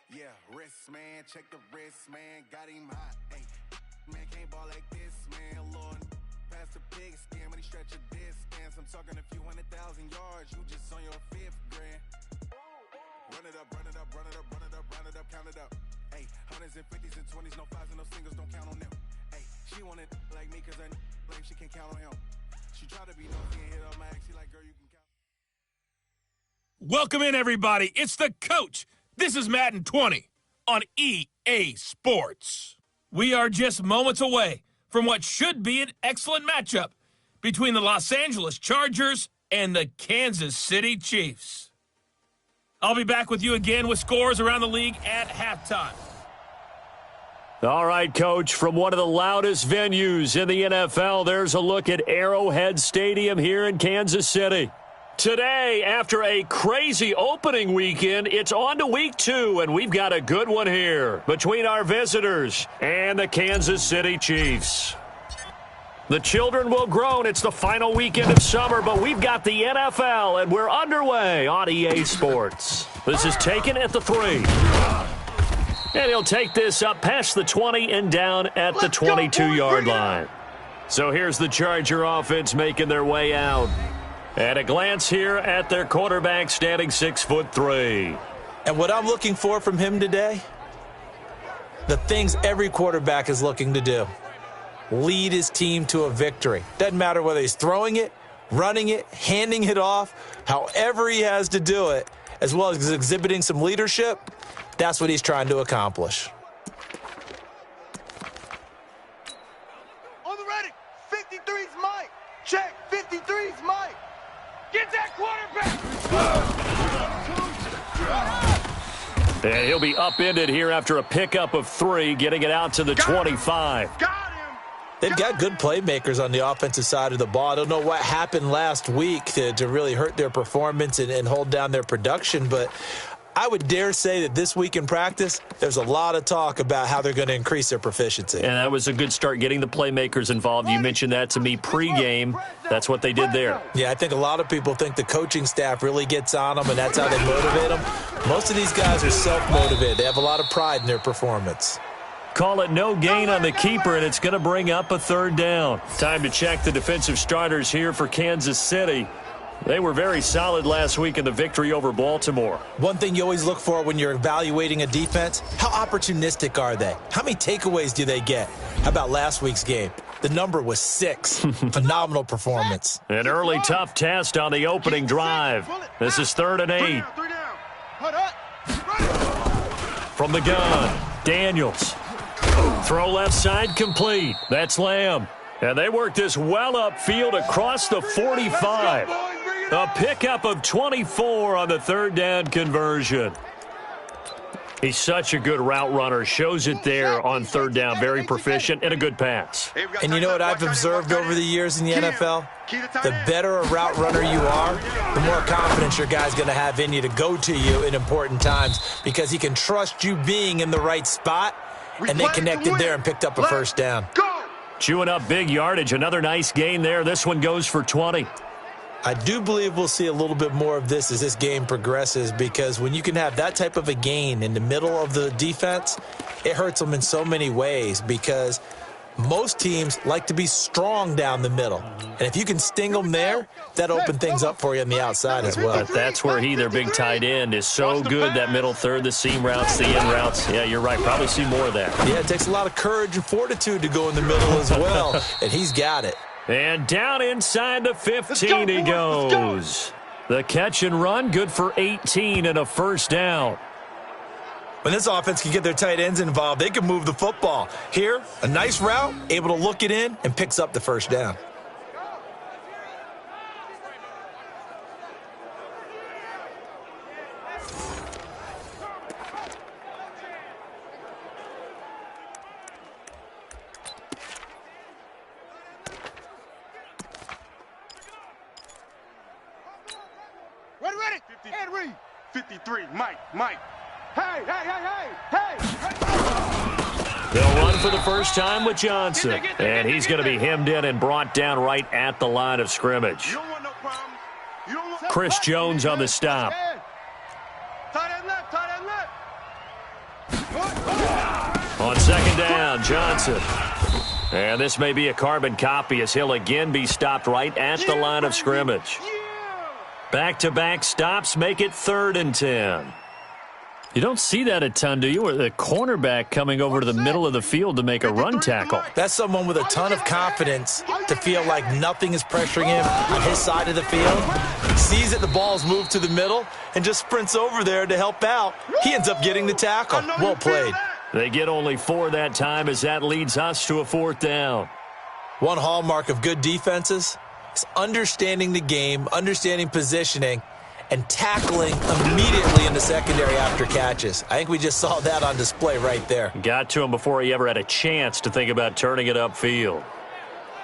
Yeah, wrist, man, check the wrist, man, got him hot. Hey, man, can't ball like this, man, Lord. Pass the pig skin when he stretch a distance. I'm talking a few 100,000 yards, you just on your 5th grand. Run it up, run it up, run it up, run it up, run it up, count it up. Hey, hundreds and 50s and 20s, no 5s and no singles, don't count on them. Hey, she want it like me, cause I like she can count on him. She try to be nosy and hit up my ex, she like, girl, you can count. Welcome in, everybody. It's the coach. This is Madden 20 on EA Sports. We are just moments away from what should be an excellent matchup between the Los Angeles Chargers and the Kansas City Chiefs. I'll be back with you again with scores around the league at halftime. All right, Coach, from one of the loudest venues in the NFL, there's a look at Arrowhead Stadium here in Kansas City. Today, after a crazy opening weekend, it's on to week 2, and we've got a good one here between our visitors and the Kansas City Chiefs. The children will groan. It's the final weekend of summer, but we've got the NFL, and we're underway on EA Sports. This is taken at the 3. And he'll take this up past the 20 and down at the 22-yard line. So here's the Charger offense making their way out. At a glance here at their quarterback, standing 6'3". And what I'm looking for from him today, the things every quarterback is looking to do. Lead his team to a victory. Doesn't matter whether he's throwing it, running it, handing it off, however he has to do it, as well as exhibiting some leadership, that's what he's trying to accomplish. On the ready, 53's Mike. Check, 53's Mike. Get that quarterback! And he'll be upended here after a pickup of 3, getting it out to the 25. They've got good playmakers on the offensive side of the ball. I don't know what happened last week to really hurt their performance and hold down their production, but I would dare say that this week in practice, there's a lot of talk about how they're going to increase their proficiency. And that was a good start, getting the playmakers involved. You mentioned that to me pregame. That's what they did there. Yeah, I think a lot of people think the coaching staff really gets on them, and that's how they motivate them. Most of these guys are self-motivated. They have a lot of pride in their performance. Call it no gain on the keeper, and it's going to bring up a 3rd down. Time to check the defensive starters here for Kansas City. They were very solid last week in the victory over Baltimore. One thing you always look for when you're evaluating a defense, how opportunistic are they? How many takeaways do they get? How about last week's game? The number was 6. Phenomenal performance. An early tough test on the opening drive. This is 3rd and 8. From the gun, Daniels. Throw left side complete. That's Lamb. And they work this well upfield across the 45. A pickup of 24 on the 3rd down conversion. He's such a good route runner. Shows it there on 3rd down. Very proficient and a good pass. And you know what I've observed over the years in the NFL? The better a route runner you are, the more confidence your guy's going to have in you to go to you in important times because he can trust you being in the right spot, and they connected there and picked up a 1st down. Chewing up big yardage. Another nice gain there. This one goes for 20. I do believe we'll see a little bit more of this as this game progresses because when you can have that type of a gain in the middle of the defense, it hurts them in so many ways because most teams like to be strong down the middle. And if you can sting them there, that opens things up for you on the outside as well. But that's where their big tight end, is so good, that middle third, the seam routes, the in routes. Yeah, you're right. Probably see more of that. Yeah, it takes a lot of courage and fortitude to go in the middle as well, and he's got it. And down inside the 15 he goes. The catch and run, good for 18 and a 1st down. When this offense can get their tight ends involved, they can move the football. Here, a nice route, able to look it in, and picks up the 1st down. Ready. And read. 53, Mike. Hey. They'll run for the first time with Johnson. And he's going to be hemmed in and brought down right at the line of scrimmage. Chris Jones on the stop. Tight end left. On second down, Johnson. And this may be a carbon copy as he'll again be stopped right at the line of scrimmage. Back-to-back stops make it 3rd and 10. You don't see that a ton, do you? Or the cornerback coming over to the middle of the field to make a run tackle. That's someone with a ton of confidence to feel like nothing is pressuring him on his side of the field. Sees that the ball's moved to the middle and just sprints over there to help out. He ends up getting the tackle. Well played. They get only 4 that time as that leads us to a 4th down. One hallmark of good defenses is understanding the game, understanding positioning, and tackling immediately in the secondary after catches. I think we just saw that on display right there. Got to him before he ever had a chance to think about turning it upfield.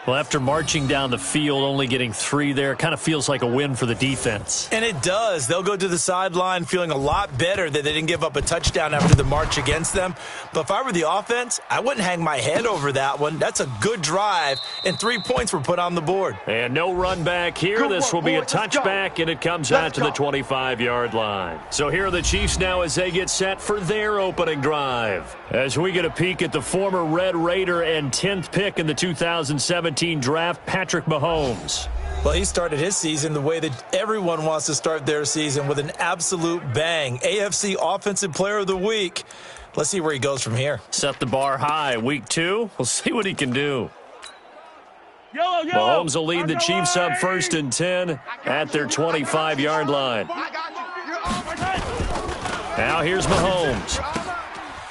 Well, after marching down the field, only getting 3 there, kind of feels like a win for the defense. And it does. They'll go to the sideline feeling a lot better that they didn't give up a touchdown after the march against them. But if I were the offense, I wouldn't hang my head over that one. That's a good drive, and 3 points were put on the board. And no run back here. This will be a touchback, and it comes out to the 25-yard line. So here are the Chiefs now as they get set for their opening drive. As we get a peek at the former Red Raider and 10th pick in the 2017 draft, Patrick Mahomes. Well, he started his season the way that everyone wants to start their season, with an absolute bang. AFC Offensive Player of the Week. Let's see where he goes from here. Set the bar high. Week 2, we'll see what he can do. Mahomes will lead the Chiefs up 1st and 10 at their 25-yard line. Now here's Mahomes.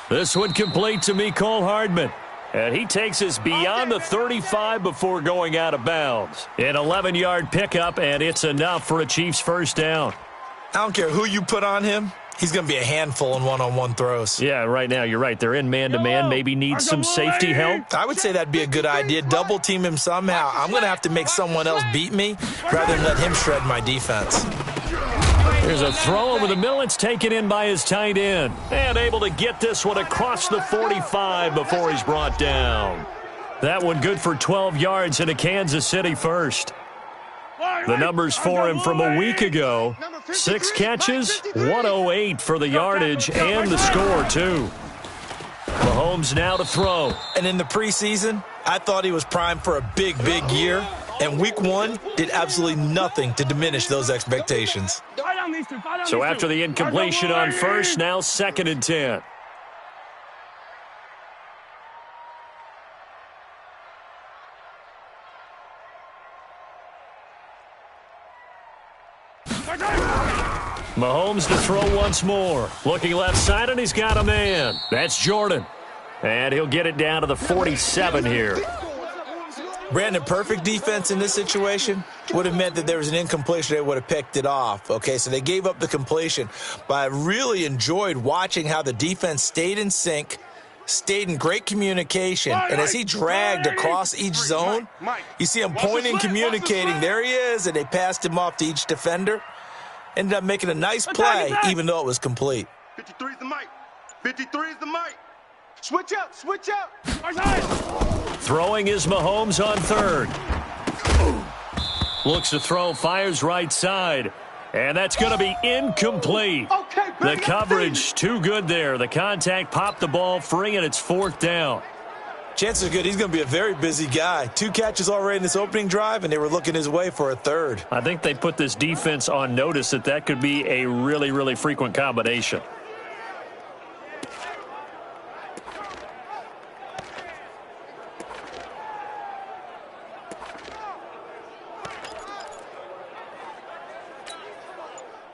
This one complete to Mecole Hardman. And he takes us beyond the 35 before going out of bounds. An 11-yard pickup, and it's enough for a Chiefs 1st down. I don't care who you put on him. He's going to be a handful in one-on-one throws. Yeah, right now, you're right. They're in man-to-man. Maybe needs some safety help. I would say that'd be a good idea. Double-team him somehow. I'm going to have to make someone else beat me rather than let him shred my defense. There's a throw over the middle. It's taken in by his tight end. And able to get this one across the 45 before he's brought down. That one good for 12 yards and a Kansas City 1st. The numbers for him from a week ago. 6 catches, 108 for the yardage, and the score, too. Mahomes now to throw. And in the preseason, I thought he was primed for a big, big year. And week 1 did absolutely nothing to diminish those expectations. So after the incompletion on 1st, now 2nd and 10. Mahomes to throw once more. Looking left side, and he's got a man. That's Jordan. And he'll get it down to the 47 here. Brandon, perfect defense in this situation would have meant that there was an incompletion. They would have picked it off. Okay, so they gave up the completion. But I really enjoyed watching how the defense stayed in sync, stayed in great communication. And as he dragged across each zone, you see him pointing, communicating. There he is, and they passed him off to each defender. Ended up making a nice play, even though it was complete. 53 is the mic. 53 is the mic. Switch out, switch out. Throwing is Mahomes on 3rd. Looks to throw, fires right side. And that's going to be incomplete. The coverage too good there. The contact popped the ball free, and it's 4th down. Chances are good he's going to be a very busy guy. 2 catches already in this opening drive, and they were looking his way for a 3rd. I think they put this defense on notice that could be a really, really frequent combination.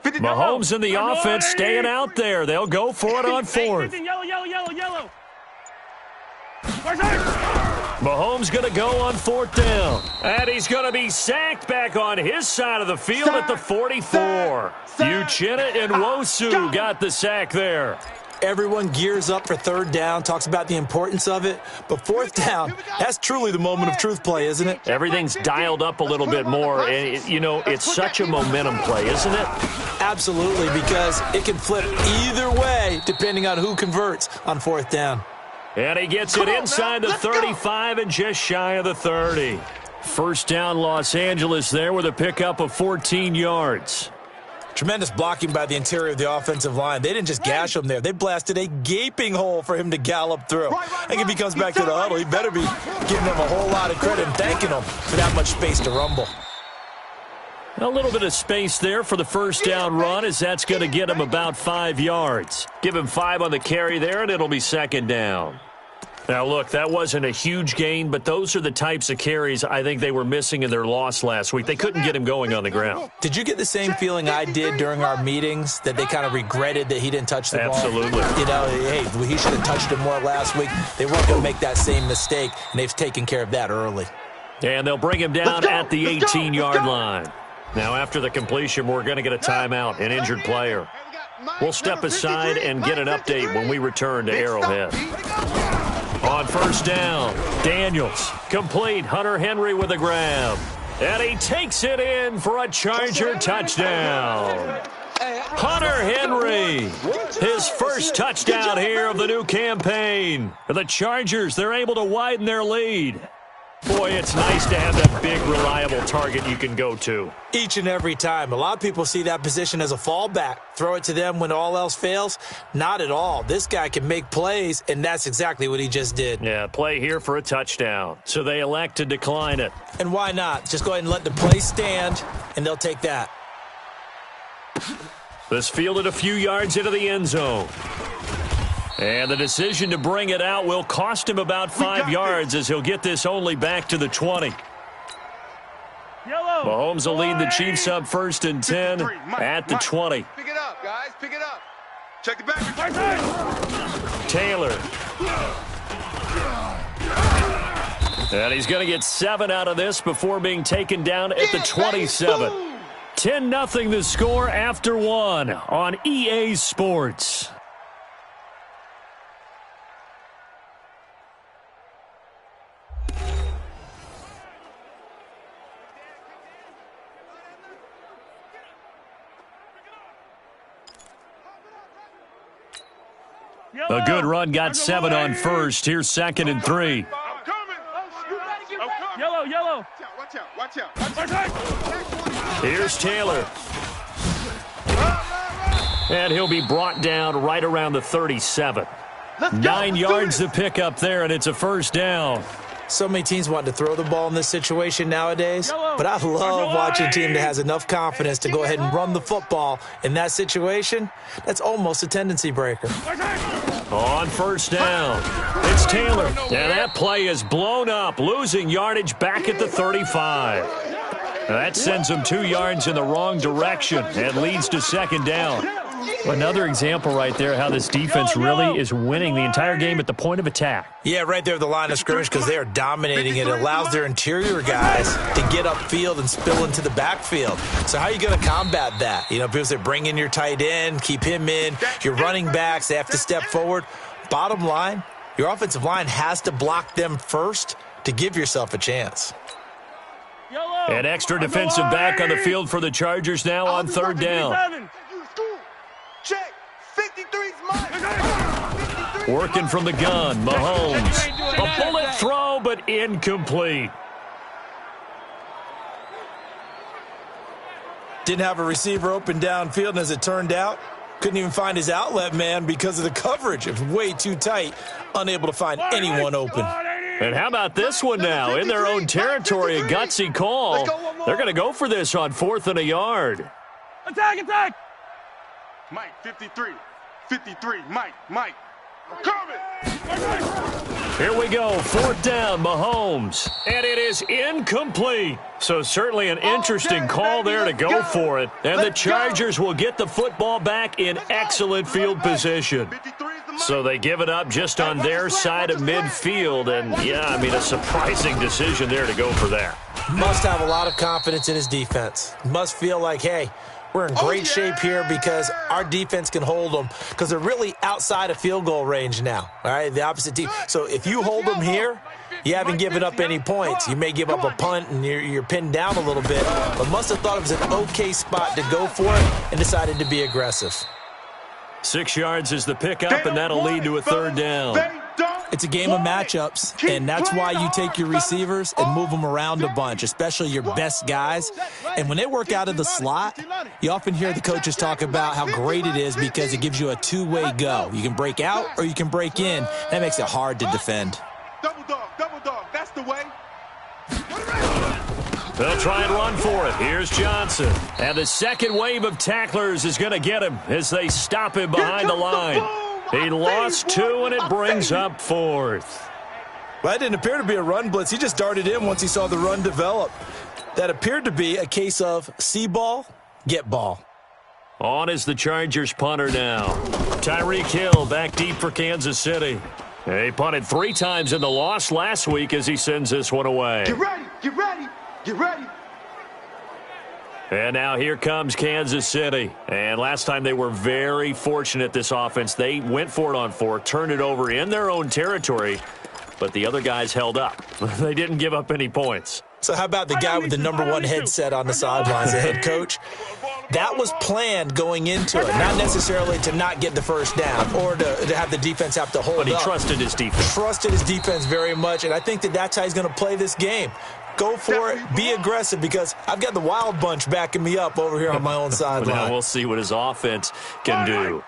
Mahomes and the offense staying out there. They'll go for it on 4th. Yellow. Mahomes going to go on 4th down. And he's going to be sacked back on his side of the field at the 44. Uchenna and Nwosu got the sack there. Everyone gears up for 3rd down, talks about the importance of it. But 4th down, that's truly the moment of truth play, isn't it? Everything's dialed up a little bit more. And, it's such a momentum play, isn't it? Absolutely, because it can flip either way depending on who converts on 4th down. And he gets it inside the 35 and just shy of the 30. 1st down Los Angeles there with a pickup of 14 yards. Tremendous blocking by the interior of the offensive line. They didn't just gash him there. They blasted a gaping hole for him to gallop through. I think if he comes back to the huddle, he better be giving them a whole lot of credit and thanking them for that much space to rumble. A little bit of space there for the first down run, as that's going to get him about 5 yards. Give him 5 on the carry there, and it'll be second down. Now, look, that wasn't a huge gain, but those are the types of carries I think they were missing in their loss last week. They couldn't get him going on the ground. Did you get the same feeling I did during our meetings, that they kind of regretted that he didn't touch the ball? Absolutely. You know, hey, he should have touched it more last week. They weren't going to make that same mistake, and they've taken care of that early. And they'll bring him down at the 18-yard line. Now, after the completion, we're going to get a timeout, an injured player. We'll step aside and get an update when we return to Arrowhead. On first down, Daniels, complete. Hunter Henry with a grab. And he takes it in for a Charger touchdown. Hunter Henry, his first touchdown here of the new campaign. The Chargers, they're able to widen their lead. Boy, it's nice to have that big, reliable target you can go to. Each and every time. A lot of people see that position as a fallback. Throw it to them when all else fails. Not at all. This guy can make plays, and that's exactly what he just did. Yeah, play here for a touchdown. So they elect to decline it. And why not? Just go ahead and let the play stand, and they'll take that. This fielded a few yards into the end zone. And the decision to bring it out will cost him about 5 yards, as he'll get this only back to the 20. Mahomes will lead the Chiefs up 1st and 10 at the 20. Pick it up, guys. Pick it up. Check the back. Taylor. And he's going to get 7 out of this before being taken down at the 27. 10-0 the score after 1 on EA Sports. A good run, got 7 on first. Here's 2nd and 3. Yellow. Watch out. Here's Taylor. And he'll be brought down right around the 37. 9 yards to pick up there, and it's a first down. So many teams want to throw the ball in this situation nowadays, but I love watching a team that has enough confidence to go ahead and run the football. In that situation, that's almost a tendency breaker. On first down, it's Taylor. And that play is blown up, losing yardage back at the 35. That sends him 2 yards in the wrong direction and leads to 2nd down. Another example right there how this defense really is winning the entire game at the point of attack. Yeah, right there at the line of scrimmage, because they are dominating it. It allows their interior guys to get upfield and spill into the backfield. So how are you going to combat that? You know, because they bring in your tight end, keep him in. Your running backs, they have to step forward. Bottom line, your offensive line has to block them first to give yourself a chance. An extra defensive back on the field for the Chargers now on 3rd down. Check. 53's mine. Working from the gun, Mahomes. A bullet throw, but incomplete. Didn't have a receiver open downfield, and as it turned out, couldn't even find his outlet man because of the coverage. It was way too tight, unable to find anyone open. And how about this one now? In their own territory, a gutsy call. They're going to go for this on 4th and a yard. Attack! Mike, 53, Mike, I'm coming! Here we go, 4th down, Mahomes. And it is incomplete. So certainly an interesting call there to go for it. And the Chargers will get the football back in excellent field position. So they give it up just on their side of midfield. And, yeah, I mean, a surprising decision there to go for that. Must have a lot of confidence in his defense. Must feel like, hey, we're in great shape here because our defense can hold them, because they're really outside of field goal range now, all right, the opposite team. So if you hold them here, you haven't given up any points. You may give up a punt and you're pinned down a little bit, but must have thought it was an okay spot to go for it and decided to be aggressive. 6 yards is the pickup, and that'll lead to a 3rd down. They don't It's a game of matchups, and that's why you take your receivers and move them around a bunch, especially your best guys. And when they work out of the slot, you often hear the coaches talk about how great it is because it gives you a two-way go. You can break out or you can break in. That makes it hard to defend. Double dog, that's the way. They'll try and run for it. Here's Johnson. And the second wave of tacklers is going to get him as they stop him behind the line. He lost 2, and it brings up 4th. Well, that didn't appear to be a run blitz. He just darted in once he saw the run develop. That appeared to be a case of see ball, get ball. On is the Chargers punter now. Tyreek Hill back deep for Kansas City. He punted 3 times in the loss last week as he sends this one away. Get ready, get ready, get ready. And now here comes Kansas City. And last time they were very fortunate, this offense. They went for it on 4, turned it over in their own territory, but the other guys held up. They didn't give up any points. So how about the guy with the #1 headset on the sidelines, the head coach? That was planned going into it, not necessarily to not get the first down or to have the defense have to hold up. But he trusted his defense. Trusted his defense very much, and I think that's how he's going to play this game. Go for it. Be aggressive because I've got the wild bunch backing me up over here on my own sideline. Now we'll see what his offense can do.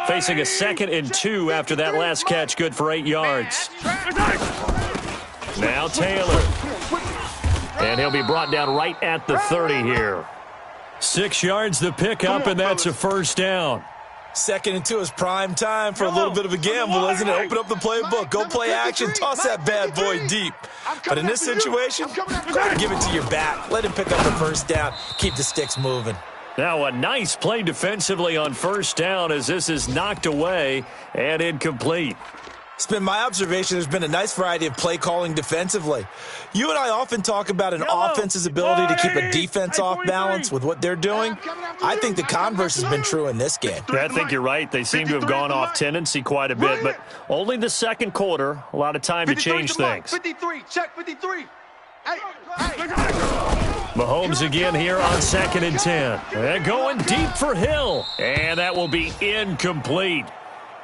Facing a 2nd and 2 after that last catch, good for 8 yards. Now Taylor. And he'll be brought down right at the 30 here. 6 yards the pickup, and that's a first down. 2nd and 2 is prime time for a little bit of a gamble, isn't it? Open up the playbook. Go play action. Toss that bad boy deep. But in this situation, go ahead and give it to your back. Let him pick up the first down. Keep the sticks moving. Now a nice play defensively on first down as this is knocked away and incomplete. It's been my observation there's been a nice variety of play calling defensively. You and I often talk about an offense's ability to keep a defense off balance with what they're doing. I think the converse has been true in this game. I think you're right. They seem to have gone off tendency quite a bit, but only the second quarter, a lot of time to change things. 53, check 53. Hey. Mahomes again here on 2nd and 10. And going deep for Hill. And that will be incomplete.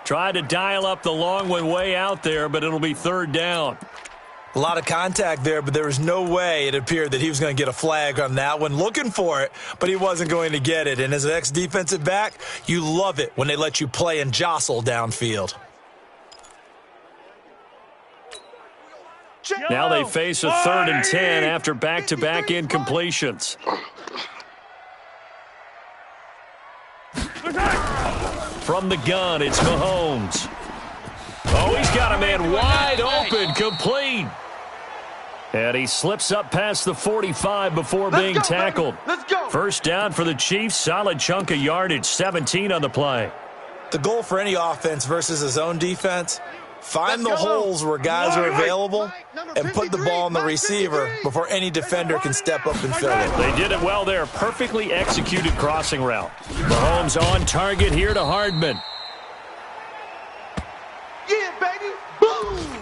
Tried to dial up the long one way out there, but it'll be 3rd down. A lot of contact there, but there was no way it appeared that he was going to get a flag on that one. Looking for it, but he wasn't going to get it. And as an ex-defensive back, you love it when they let you play and jostle downfield. Now they face a 3rd and 10 after back-to-back incompletions. From the gun, it's Mahomes. Oh, he's got a man wide open, complete. And he slips up past the 45 before being tackled. Let's go. First down for the Chiefs, solid chunk of yardage, 17 on the play. The goal for any offense versus a zone defense, find the holes where guys are available and put the ball on the receiver before any defender can step up and fill it. They did it well there. Perfectly executed crossing route. Mahomes on target here to Hardman. Yeah, baby. Boom.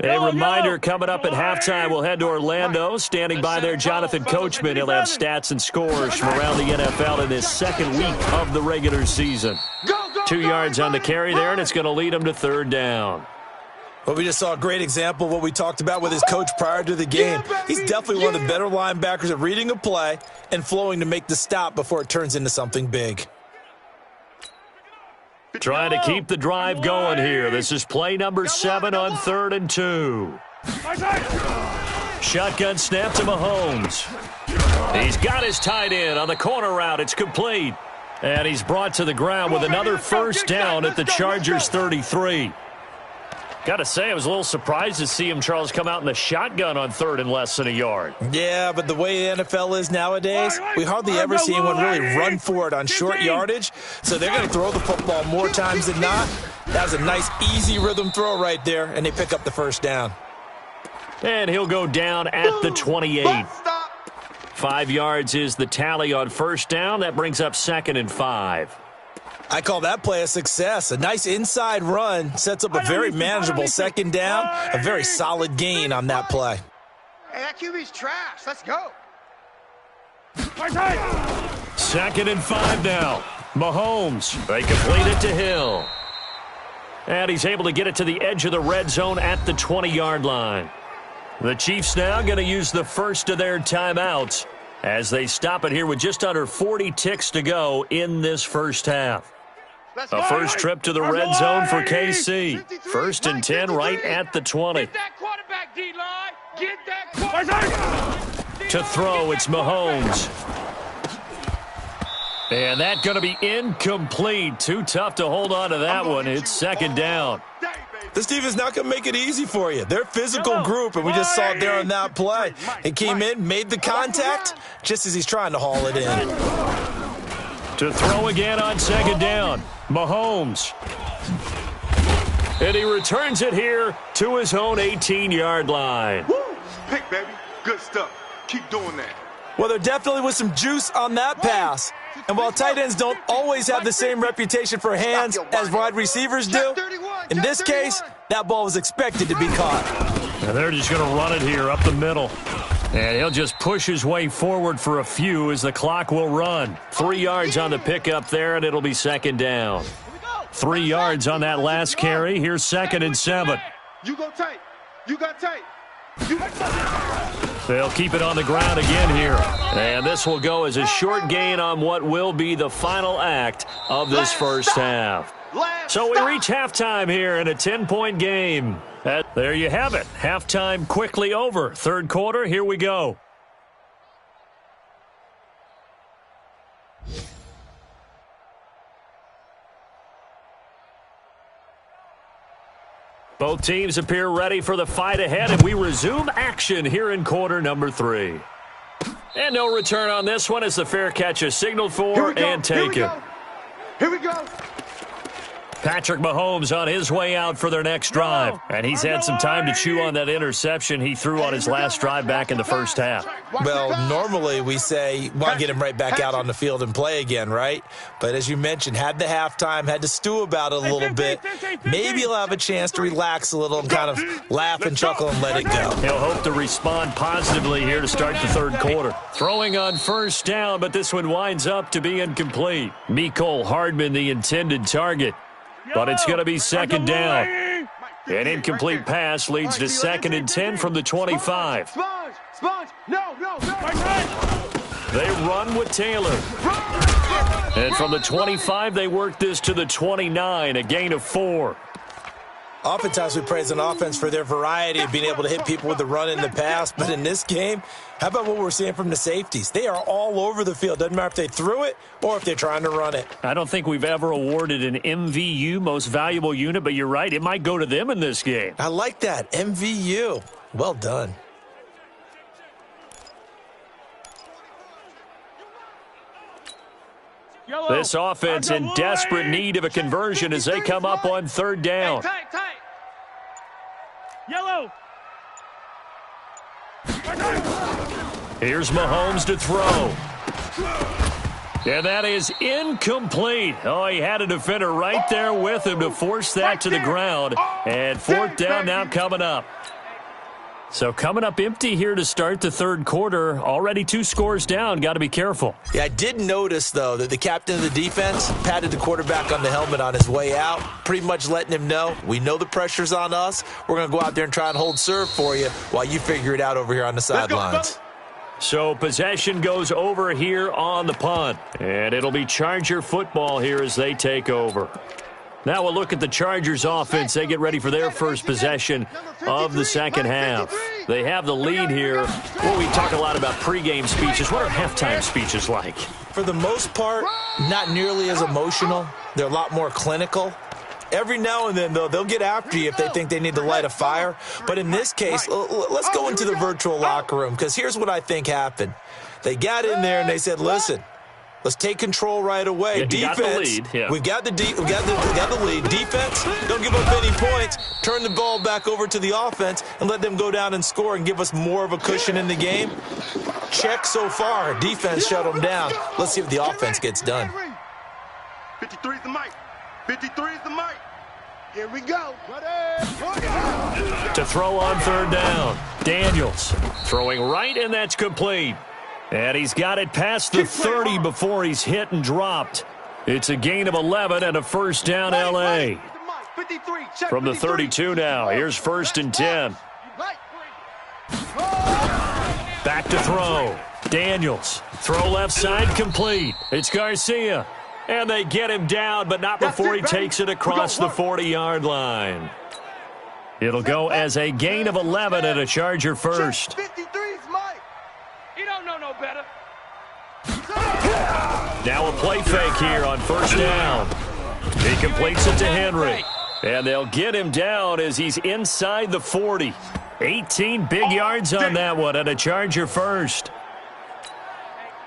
A reminder coming up at halftime, we'll head to Orlando. Standing by there, Jonathan Coachman. He'll have stats and scores from around the NFL in this 2nd week of the regular season. 2 yards on the carry there, and it's going to lead him to 3rd down. Well, we just saw a great example of what we talked about with his coach prior to the game. He's definitely one of the better linebackers at reading a play and flowing to make the stop before it turns into something big. Trying to keep the drive going here. This is play number 7 on 3rd and 2. Shotgun snap to Mahomes. He's got his tight end on the corner route. It's complete. And he's brought to the ground with another first down at the Chargers 33. Got to say, I was a little surprised to see him, Charles, come out in the shotgun on 3rd and less than a yard. Yeah, but the way the NFL is nowadays, we hardly ever see anyone really run for it on short yardage. So they're going to throw the football more times than not. That was a nice, easy rhythm throw right there, and they pick up the first down. And he'll go down at the 28. 5 yards is the tally on first down. That brings up 2nd and 5. I call that play a success. A nice inside run sets up a very manageable second down, a very solid gain on that play. Hey, that QB's trash. Let's go. 2nd and 5 now. Mahomes, they complete it to Hill. And he's able to get it to the edge of the red zone at the 20-yard line. The Chiefs now going to use the first of their timeouts as they stop it here with just under 40 ticks to go in this first half. A first trip to the red zone for KC. 1st and 10 right at the 20. Get that quarterback, D-line. Get that quarterback. To throw, it's Mahomes. And that's going to be incomplete. Too tough to hold on to that one. It's 2nd down. This defense is not going to make it easy for you. They're a physical group, and we just saw it there on that play. He came in, made the contact, just as he's trying to haul it in. To throw again on 2nd down, Mahomes. And he returns it here to his own 18-yard line. Woo! Pick, baby. Good stuff. Keep doing that. Well, there definitely was some juice on that pass. And while tight ends don't always have the same reputation for hands as wide receivers do, in this case, that ball was expected to be caught. And they're just going to run it here up the middle. And he'll just push his way forward for a few as the clock will run. 3 yards on the pickup there, and it'll be 2nd down. 3 yards on that last carry. Here's 2nd and 7. You go tight. You got tight. You got tight. They'll keep it on the ground again here. And this will go as a short gain on what will be the final act of this first half. So we reach halftime here in a 10-point game. There you have it. Halftime quickly over. 3rd quarter, here we go. Both teams appear ready for the fight ahead, and we resume action here in quarter number 3. And no return on this one as the fair catch is signaled for and taken. Here we go. Patrick Mahomes on his way out for their next drive. And he's had some time to chew on that interception he threw on his last drive back in the first half. Well, normally we say, want to get him right back out on the field and play again, right? But as you mentioned, had the halftime, had to stew about it a little bit. Maybe he'll have a chance to relax a little and kind of laugh and chuckle and let it go. He'll hope to respond positively here to start the 3rd quarter. Throwing on 1st down, but this one winds up to be incomplete. Mecole Hardman, the intended target. But it's going to be 2nd down. An incomplete pass leads to 2nd and 10 from the 25. Sponge. No. They run with Taylor. And from the 25, they work this to the 29, a gain of 4. Oftentimes we praise an offense for their variety of being able to hit people with the run in the pass. But in this game, how about what we're seeing from the safeties? They are all over the field. Doesn't matter if they threw it or if they're trying to run it. I don't think we've ever awarded an MVU, most valuable unit, but you're right. It might go to them in this game. I like that. MVU. Well done. This offense in desperate need of a conversion as they come up on 3rd down. Tight. Yellow. Here's Mahomes to throw. And that is incomplete. Oh, he had a defender right there with him to force that to the ground. And 4th down now coming up. So coming up empty here to start the 3rd quarter. Already 2 scores down. Got to be careful. Yeah, I did notice, though, that the captain of the defense patted the quarterback on the helmet on his way out, pretty much letting him know, we know the pressure's on us. We're going to go out there and try and hold serve for you while you figure it out over here on the sidelines. So possession goes over here on the punt. And it'll be Charger football here as they take over. Now we'll look at the Chargers offense. They get ready for their first possession of the second half. They have the lead here. Well, we talk a lot about pregame speeches. What are halftime speeches like? For the most part, not nearly as emotional. They're a lot more clinical. Every now and then, though, they'll get after you if they think they need to light a fire. But in this case, let's go into the virtual locker room, because here's what I think happened. They got in there and they said, listen, let's take control right away. Yeah, defense, got the lead. Yeah. we got the lead. Defense, don't give up any points. Turn the ball back over to the offense and let them go down and score and give us more of a cushion in the game. Check so far. Defense shut them down. Let's see if the offense gets done. 53's the mic. 53's the mic. Here we go. To throw on third down. Daniels throwing right, and that's complete. And he's got it past the 30 before he's hit and dropped. It's a gain of 11 and a first down, L.A. From the 32 now, here's 1st and 10. Back to throw. Daniels, throw left side, complete. It's Garcia. And they get him down, but not before he takes it across the 40-yard line. It'll go as a gain of 11 and a Charger first. 53's Mike. You don't know no better. Now a play fake here on first down. He completes it to Henry. And they'll get him down as he's inside the 40. 18 big yards on that one and a Charger first.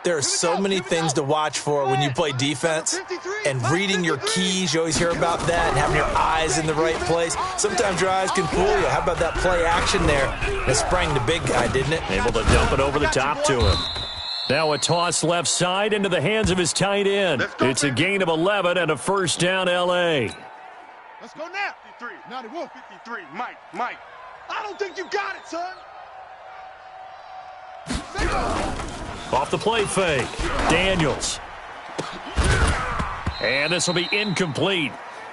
There are so many things to watch for when you play defense, and reading your keys, you always hear about that, and having your eyes in the right place. Sometimes your eyes can fool you. How about that play action there? It sprang the big guy, didn't it? Able to dump it over the top to him. Now a toss left side into the hands of his tight end. It's a gain of 11 and a first down, L.A. Let's go now. 53. 91. 53. Mike. I don't think you got it, son. Off the play fake. Daniels. And this will be incomplete.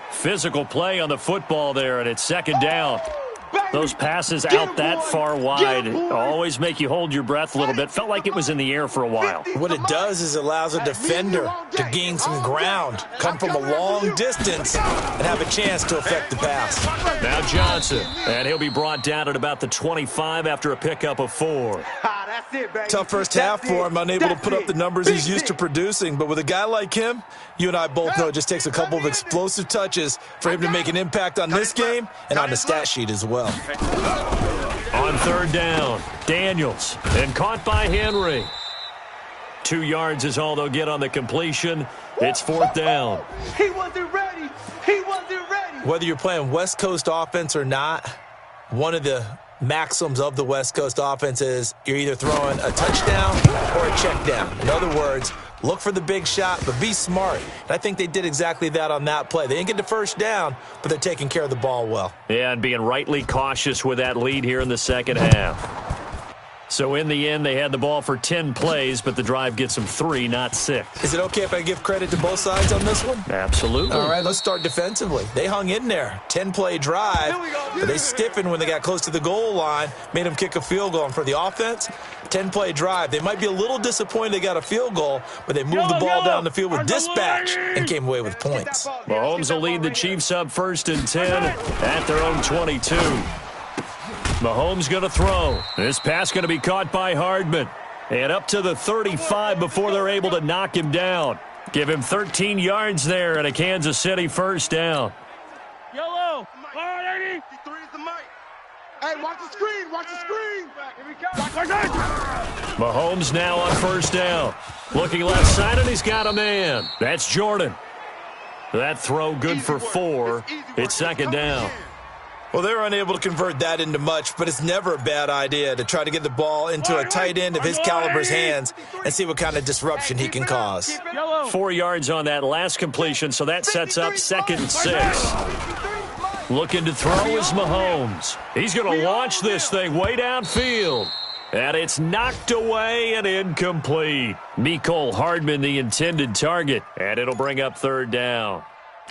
Physical play on the football there, and it's second down. Those passes out that far wide always make you hold your breath a little bit. Felt like it was in the air for a while. What it does is it allows a defender to gain some ground, come from a long distance, and have a chance to affect the pass. Now Johnson, and he'll be brought down at about the 25 after a pickup of 4. Tough first half for him, unable to put up the numbers he's used to producing. But with a guy like him, you and I both know it just takes a couple of explosive touches for him to make an impact on this game and on the stat sheet as well. On third down, Daniels, and caught by Henry. 2 yards is all they'll get on the completion. It's fourth down. He wasn't ready. Whether you're playing West Coast offense or not, one of the maxims of the West Coast offense is you're either throwing a touchdown or a check down. In other words, look for the big shot, but be smart. And I think they did exactly that on that play. They didn't get the first down, but they're taking care of the ball well. Yeah, and being rightly cautious with that lead here in the second half. So in the end, they had the ball for 10 plays, but the drive gets them 3, not 6. Is it okay if I give credit to both sides on this one? Absolutely. All right, let's start defensively. They hung in there. 10-play drive, but they stiffened when they got close to the goal line, made them kick a field goal. And for the offense, 10-play drive. They might be a little disappointed they got a field goal, but they moved the ball down the field with dispatch and came away with points. Mahomes will lead the Chiefs up 1st and 10 at their own 22. Mahomes going to throw. This pass going to be caught by Hardman. And up to the 35 before they're able to knock him down. Give him 13 yards there and a Kansas City first down. Yellow. 53's the mic. Hey, watch the screen. Here we go. Mahomes now on first down. Looking left side, and he's got a man. That's Jordan. That throw good for 4. It's second down. Well, they were unable to convert that into much, but it's never a bad idea to try to get the ball into a tight end of his caliber's hands and see what kind of disruption he can cause. 4 yards on that last completion, so that sets up 2nd and 6. Looking to throw is Mahomes. He's going to launch this thing way downfield. And it's knocked away and incomplete. Mecole Hardman, the intended target, and it'll bring up third down.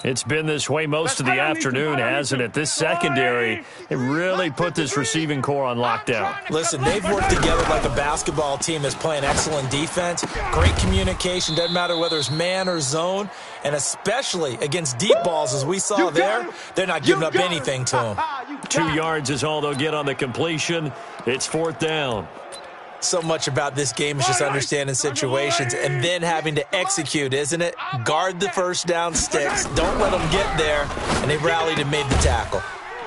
It's been this way most of the afternoon, hasn't it? This secondary, it really put this receiving core on lockdown. Listen, they've worked together like a basketball team that's playing excellent defense. Great communication, doesn't matter whether it's man or zone, and especially against deep balls, as we saw there, they're not giving up anything to them. 2 yards is all they'll get on the completion. It's fourth down. So much about this game is just understanding situations and then having to execute, isn't it? Guard the first down sticks. Don't let them get there. And they rallied and made the tackle.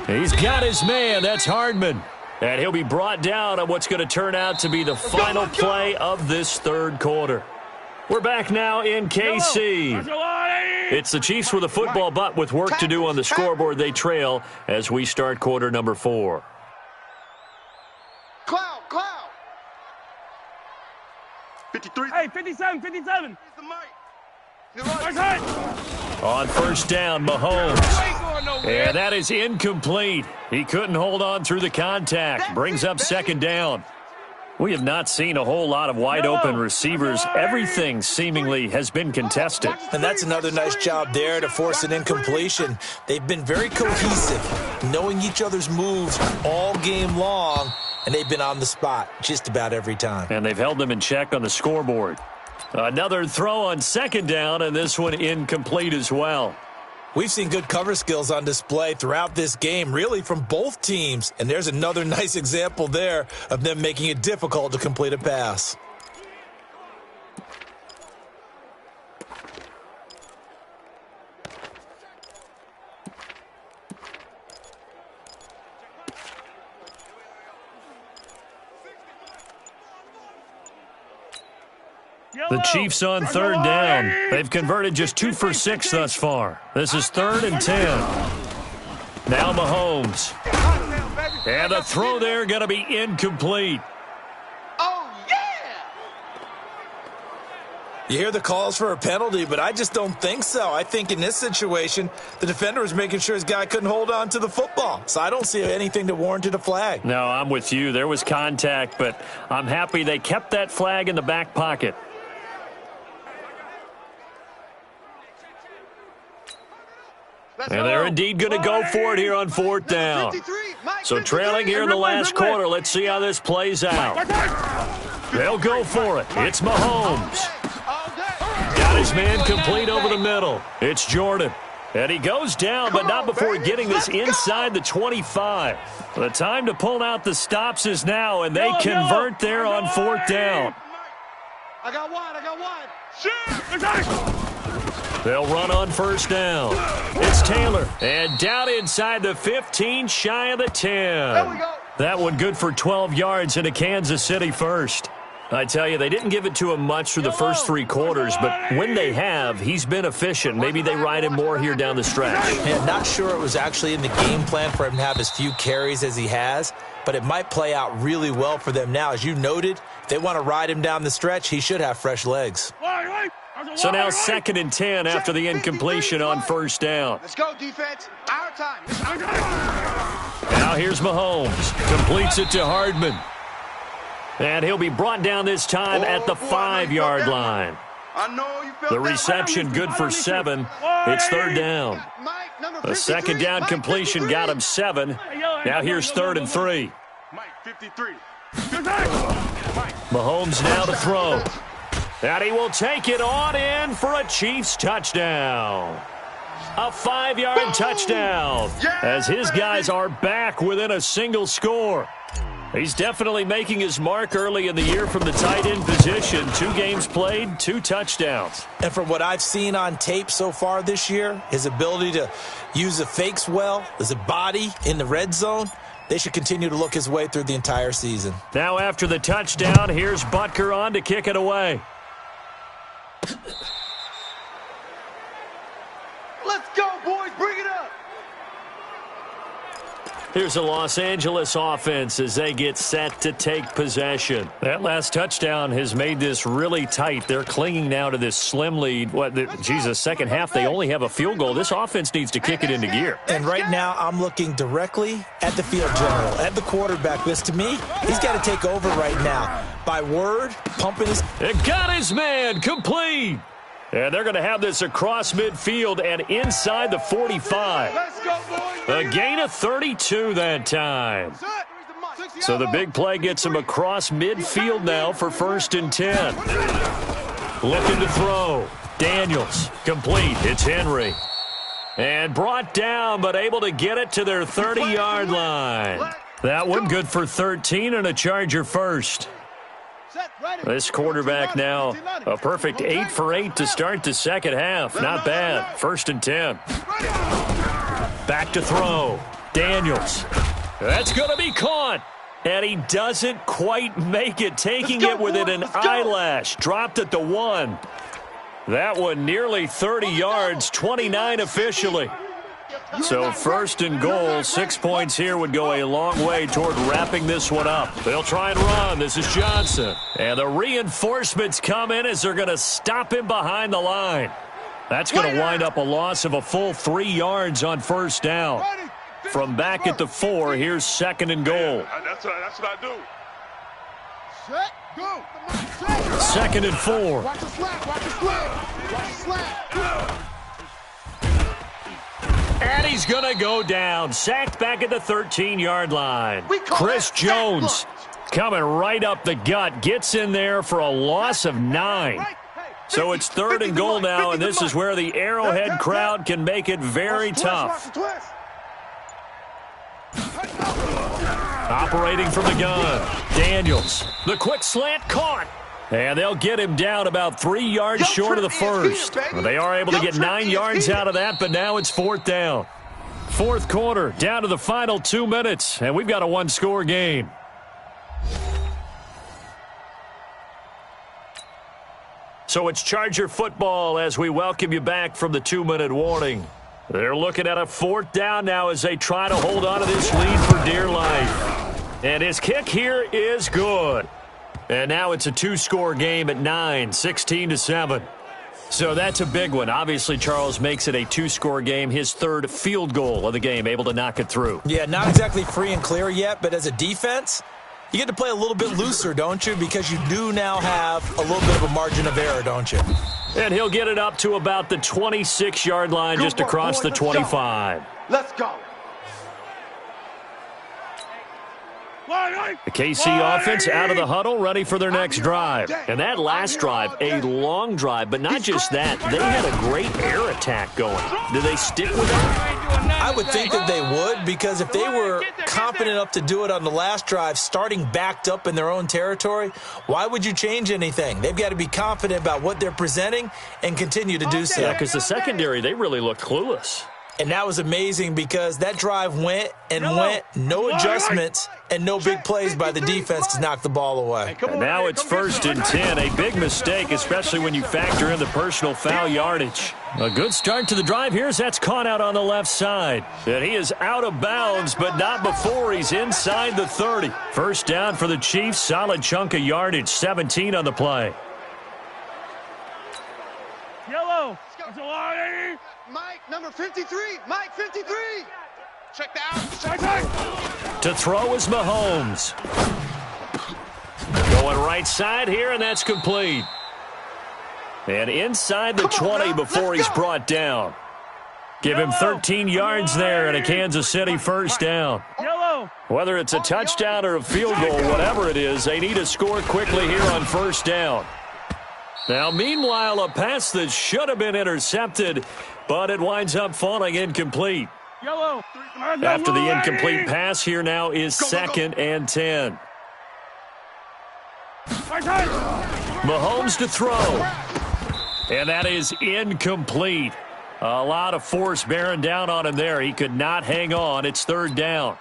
He's got his man. That's Hardman. And he'll be brought down on what's going to turn out to be the final play of this third quarter. We're back now in KC. It's the Chiefs with a football, but with work to do on the scoreboard. They trail as we start quarter number 4. Cloud. 53. Hey, 57. The mic. First hit. On first down, Mahomes. And that is incomplete. He couldn't hold on through the contact. Brings up second down. We have not seen a whole lot of wide-open receivers. Everything seemingly has been contested. And that's another nice job there to force an incompletion. They've been very cohesive, knowing each other's moves all game long, and they've been on the spot just about every time. And they've held them in check on the scoreboard. Another throw on second down, and this one incomplete as well. We've seen good cover skills on display throughout this game, really from both teams. And there's another nice example there of them making it difficult to complete a pass. The Chiefs on third down. They've converted just 2 for 6 thus far. This is 3rd and 10. Now Mahomes. And the throw there going to be incomplete. Oh, yeah! You hear the calls for a penalty, but I just don't think so. I think in this situation, the defender was making sure his guy couldn't hold on to the football. So I don't see anything that warranted a flag. No, I'm with you. There was contact, but I'm happy they kept that flag in the back pocket. And they're indeed going to go for it here on 4th down. So trailing here in the last quarter, let's see how this plays out. They'll go for it. It's Mahomes. Got his man complete over the middle. It's Jordan. And he goes down, but not before getting this inside the 25. The time to pull out the stops is now, and they convert there on 4th down. I got one. They'll run on first down. It's Taylor. And down inside the 15, shy of the 10. There we go. That one good for 12 yards into Kansas City first. I tell you, they didn't give it to him much through the first 3 quarters, but when they have, he's been efficient. Maybe they ride him more here down the stretch. Yeah, not sure it was actually in the game plan for him to have as few carries as he has, but it might play out really well for them now. As you noted, if they want to ride him down the stretch, he should have fresh legs. So now 2nd and 10 after the incompletion on first down. Let's go, defense. Our time. Now here's Mahomes. Completes it to Hardman. And he'll be brought down this time at the 5-yard line. The reception good for 7. It's 3rd down. A 2nd down completion got him 7. Now here's 3rd and 3. Mahomes now to throw. And he will take it on in for a Chiefs touchdown. A 5-yard touchdown as his guys are back within a single score. He's definitely making his mark early in the year from the tight end position. 2 games played, 2 touchdowns. And from what I've seen on tape so far this year, his ability to use the fakes well, his body in the red zone, they should continue to look his way through the entire season. Now after the touchdown, here's Butker on to kick it away. Let's go, boys. Bring it up. Here's a Los Angeles offense as they get set to take possession. That last touchdown has made this really tight. They're clinging now to this slim lead. Second half, they only have a field goal. This offense needs to kick it into gear. And right now, I'm looking directly at the field general, at the quarterback. This, to me, he's got to take over right now. By word, pumping his... It got his man complete. And they're going to have this across midfield and inside the 45. Let's go, boys. A gain of 32 that time. So the big play gets him across midfield now for 1st and 10. Looking to throw. Daniels. Complete. It's Henry. And brought down, but able to get it to their 30-yard line. That one good for 13 and a Charger first. This quarterback now a perfect 8 for 8 to start the second half. Not bad. 1st and 10. Back to throw. Daniels. That's going to be caught. And he doesn't quite make it, taking it within an eyelash. Dropped at the 1. That one nearly 30 yards, 29 officially. So 1st and goal, 6 points here would go a long way toward wrapping this one up. They'll try and run. This is Johnson. And the reinforcements come in as they're going to stop him behind the line. That's going to wind up a loss of a full 3 yards on first down. From back at the 4, here's 2nd and goal. That's what I do. Set, go. 2nd and 4. Watch the slap, watch the slap. Watch the slap. And he's going to go down. Sacked back at the 13-yard line. Chris Jones coming right up the gut. Gets in there for a loss of 9. So it's 3rd and goal now, and this is where the Arrowhead crowd can make it very tough. Operating from the gun, Daniels. The quick slant caught. And they'll get him down about 3 yards short of the first. They are able to get 9 yards out of that, but now it's 4th down. 4th quarter, down to the final 2 minutes, and we've got a 1-score game. So it's Charger football as we welcome you back from the 2-minute warning. They're looking at a 4th down now as they try to hold on to this lead for dear life. And his kick here is good. And now it's a 2-score game at 9, 16-7. So that's a big one. Obviously, Charles makes it a 2-score game, his 3rd field goal of the game, able to knock it through. Yeah, not exactly free and clear yet, but as a defense, you get to play a little bit looser, don't you? Because you do now have a little bit of a margin of error, don't you? And he'll get it up to about the 26-yard line, just across the 25. Let's go. The KC offense out of the huddle, ready for their next drive. And that last drive, a long drive, but not just that. They had a great air attack going. Do they stick with that? I would think that they would, because if they were confident enough to do it on the last drive, starting backed up in their own territory, why would you change anything? They've got to be confident about what they're presenting and continue to do so. Yeah, because the secondary, they really looked clueless. And that was amazing because that drive went and went, no adjustments, and no big plays by the defense to knock the ball away. And now it's 1st and 10, a big mistake, especially when you factor in the personal foul yardage. A good start to the drive here as that's caught out on the left side. And he is out of bounds, but not before he's inside the 30. 1st down for the Chiefs, solid chunk of yardage, 17 on the play. Yellow. Mike, number 53. Mike, 53. Check that out. To throw is Mahomes. Going right side here, and that's complete. And inside the 20 before he's brought down. Give him 13 yards there and a Kansas City 1st down. Whether it's a touchdown or a field goal, whatever it is, they need to score quickly here on 1st down. Now, meanwhile, a pass that should have been intercepted, but it winds up falling incomplete. After the incomplete pass, here now is 2nd and 10. Mahomes to throw. And that is incomplete. A lot of force bearing down on him there. He could not hang on. It's 3rd down.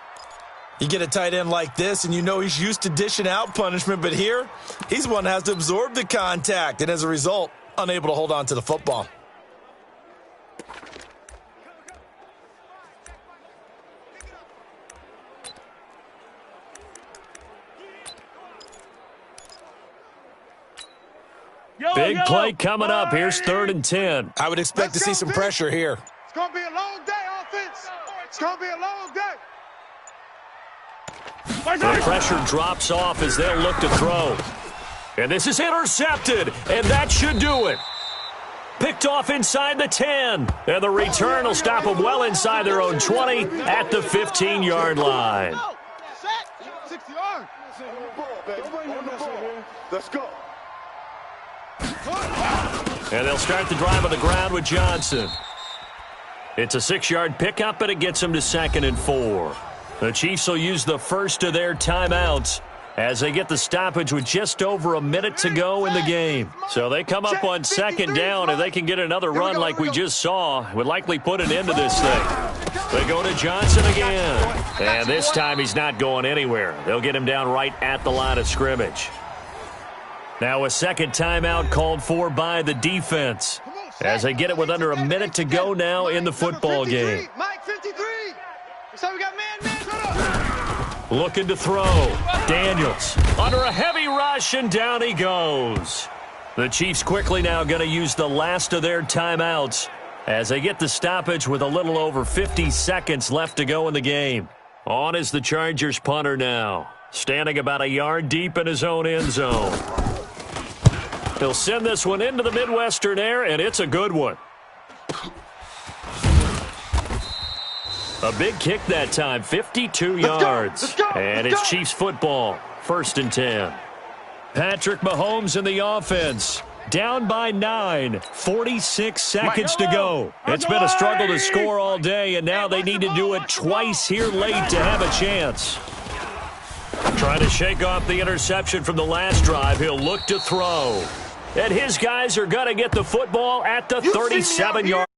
You get a tight end like this, and you know he's used to dishing out punishment, but here, he's one that has to absorb the contact, and as a result, unable to hold on to the football. Big play coming up. Here's 3rd and 10. I would expect to see some pressure here. It's going to be a long day, offense. It's going to be a long day. The pressure drops off as they'll look to throw. And this is intercepted, and that should do it. Picked off inside the 10. And the return will stop them well inside their own 20 at the 15-yard line. 60 yards. Let's go. And they'll start the drive on the ground with Johnson. It's a 6-yard pickup, and it gets them to 2nd and 4. The Chiefs will use the first of their timeouts as they get the stoppage with just over a minute to go in the game. So they come up on 2nd down. If they can get another run like we just saw, would likely put an end to this thing. They go to Johnson again. And this time he's not going anywhere. They'll get him down right at the line of scrimmage. Now a 2nd timeout called for by the defense as they get it with under a minute to go now in the football game. Mike, 53. So we got man. Looking to throw. Daniels under a heavy rush, and down he goes. The Chiefs quickly now going to use the last of their timeouts as they get the stoppage with a little over 50 seconds left to go in the game. On is the Chargers punter now, standing about a yard deep in his own end zone. He'll send this one into the Midwestern air, and it's a good one. A big kick that time, 52 yards. Let's go. And it's Chiefs football, 1st and 10. Patrick Mahomes in the offense. Down by 9, 46 seconds to go. It's been a struggle to score all day, and now they need to do it twice here late to have a chance. Trying to shake off the interception from the last drive. He'll look to throw. And his guys are going to get the football at the 37-yard.